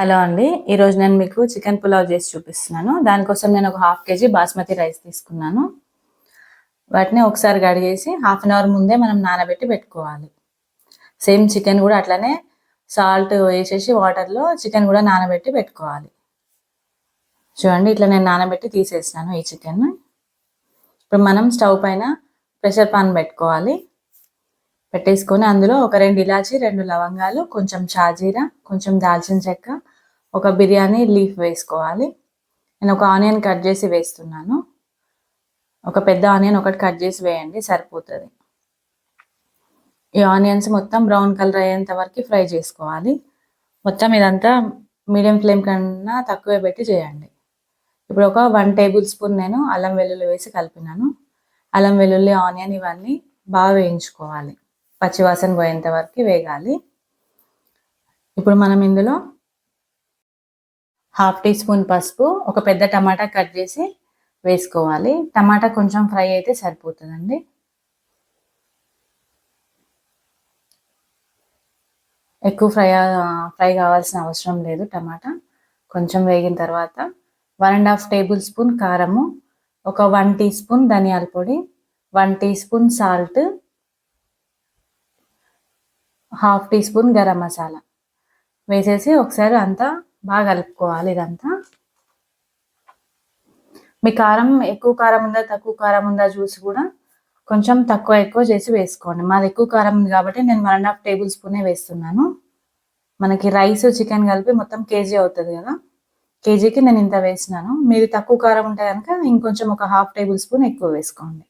Hello అండి. ఈరోజు నేను మీకు చికెన్ పులావ్ చేసి చూపిస్తున్నాను. దానికోసం నేను ఒక 1/2 కేజీ బాస్మతి రైస్ తీసుకున్నాను. వాటిని ఒకసారి కడిగేసి హాఫ్ అన్ అవర్ ముందే మనం నానబెట్టి పెట్టుకోవాలి. సేమ్ చికెన్ కూడా అట్లనే సాల్ట్ వేసేసి వాటర్లో చికెన్ కూడా నానబెట్టి పెట్టుకోవాలి. చూడండి, ఇట్లా నేను నానబెట్టి తీసేసినాను ఈ చికెన్. ఇప్పుడు మనం స్టవ్ పైన ప్రెషర్ పాన్ పెట్టుకోవాలి. పెట్టేసుకొని అందులో ఒక 2 ఇలాచి, 2 లవంగాలు, కొంచెం షాజీరా, కొంచెం దాల్చిన చెక్క, ఒక బిర్యానీ లీఫ్ వేసుకోవాలి. నేను ఒక ఆనియన్ కట్ చేసి వేస్తున్నాను. ఒక పెద్ద ఆనియన్ ఒకటి కట్ చేసి వేయండి, సరిపోతుంది. ఈ ఆనియన్స్ మొత్తం బ్రౌన్ కలర్ అయ్యేంత వరకు ఫ్రై చేసుకోవాలి. మొత్తం ఇదంతా మీడియం ఫ్లేమ్ కన్నా తక్కువే పెట్టి చేయండి. ఇప్పుడు ఒక 1 టేబుల్ స్పూన్ నేను అల్లం వెల్లుల్లి వేసి కలిపినాను. అల్లం వెల్లుల్లి, ఆనియన్ ఇవన్నీ బాగా వేయించుకోవాలి. పచ్చివాసన పోయేంత వరకు వేగాలి. ఇప్పుడు మనం ఇందులో 1/2 టీ స్పూన్ పసుపు, ఒక పెద్ద టమాటా కట్ చేసి వేసుకోవాలి. టమాటా కొంచెం ఫ్రై అయితే సరిపోతుందండి. ఎక్కువ ఫ్రై కావాల్సిన అవసరం లేదు. టమాటా కొంచెం వేగిన తర్వాత 1.5 టేబుల్ స్పూన్ కారము, ఒక 1 టీ స్పూన్ ధనియాల పొడి, 1 teaspoon salt, 1/2 teaspoon garam masala వేసేసి ఒకసారి అంతా బాగా కలుపుకోవాలి. ఇదంతా మీ కారం ఎక్కువ కారం ఉందా తక్కువ కారం ఉందా చూసి కూడా కొంచెం తక్కువ ఎక్కువ చేసి వేసుకోండి. మాది ఎక్కువ కారం ఉంది కాబట్టి నేను 1.5 టేబుల్ స్పూనే వేస్తున్నాను. మనకి రైస్ చికెన్ కలిపి మొత్తం కేజీ అవుతుంది కదా, కేజీకి నేను ఇంత వేసినాను. మీరు తక్కువ కారం ఉంటే కనుక ఇంకొంచెం ఒక 1/2 టేబుల్ స్పూన్ ఎక్కువ వేసుకోండి.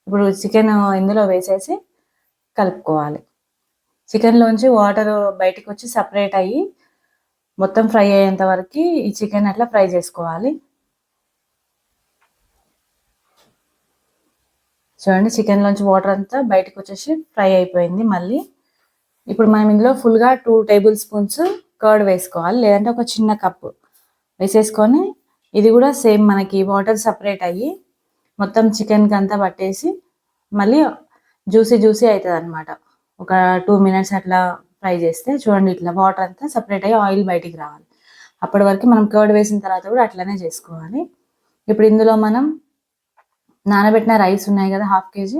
ఇప్పుడు చికెన్ ఇందులో వేసేసి కలుపుకోవాలి. చికెన్లోంచి వాటర్ బయటకు వచ్చి సపరేట్ అయ్యి మొత్తం ఫ్రై అయ్యేంత వరకు ఈ చికెన్ అట్లా ఫ్రై చేసుకోవాలి. చూడండి, చికెన్లోంచి వాటర్ అంతా బయటకు వచ్చేసి ఫ్రై అయిపోయింది. మళ్ళీ ఇప్పుడు మనం ఇందులో ఫుల్గా 2 టేబుల్ స్పూన్స్ కర్డ్ వేసుకోవాలి, లేదంటే ఒక చిన్న కప్పు వేసేసుకొని ఇది కూడా సేమ్ మనకి వాటర్ సపరేట్ అయ్యి మొత్తం చికెన్కి అంతా పట్టేసి మళ్ళీ జ్యూసీ అవుతుంది అనమాట. ఒక 2 మినిట్స్ అట్లా ఫ్రై చేస్తే చూడండి, ఇట్లా వాటర్ అంతా సపరేట్ అయ్యి ఆయిల్ బయటికి రావాలి. అప్పటి వరకు మనం కర్డ్ వేసిన తర్వాత కూడా అట్లనే చేసుకోవాలి. ఇప్పుడు ఇందులో మనం నానబెట్టిన రైస్ ఉన్నాయి కదా 1/2 కేజీ,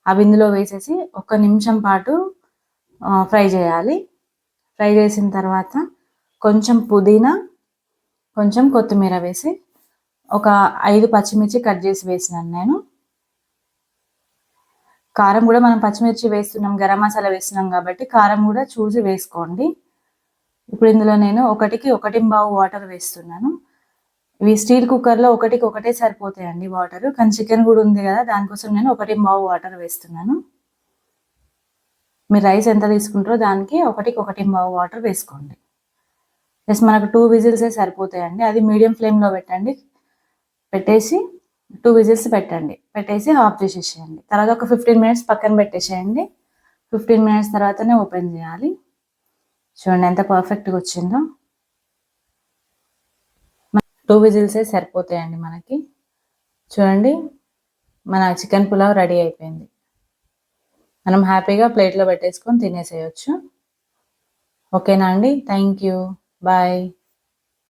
అవి ఇందులో వేసేసి 1 నిమిషం పాటు ఫ్రై చేయాలి. ఫ్రై చేసిన తర్వాత కొంచెం పుదీనా, కొంచెం కొత్తిమీర వేసి ఒక 5 పచ్చిమిర్చి కట్ చేసి వేసినాను నేను. కారం కూడా మనం పచ్చిమిర్చి వేస్తున్నాం, గరం మసాలా వేస్తున్నాం కాబట్టి కారం కూడా చూసి వేసుకోండి. ఇప్పుడు ఇందులో నేను 1కి 1.25 వాటర్ వేస్తున్నాను. ఇవి స్టీల్ కుక్కర్లో 1కి 1 సరిపోతాయండి వాటర్, కానీ చికెన్ కూడా ఉంది కదా దానికోసం నేను 1.25 వాటర్ వేస్తున్నాను. మీరు రైస్ ఎంత తీసుకుంటారో దానికి 1కి 1.25 వాటర్ వేసుకోండి. ప్లస్ మనకు 2 విజిల్సే సరిపోతాయండి. అది మీడియం ఫ్లేమ్లో పెట్టేసి 2 విజిల్స్ పెట్టేసి ఆఫ్ చేసేసేయండి. తర్వాత ఒక 15 మినిట్స్ పక్కన పెట్టేసేయండి. 15 మినిట్స్ తర్వాతనే ఓపెన్ చేయాలి. చూడండి ఎంత పర్ఫెక్ట్గా వచ్చిందో. 2 విజిల్సే సరిపోతాయండి మనకి. చూడండి, మన చికెన్ పులావ్ రెడీ అయిపోయింది. మనం హ్యాపీగా ప్లేట్లో పెట్టేసుకొని తినేసేయచ్చు. ఓకేనా అండి? Thank you. బాయ్.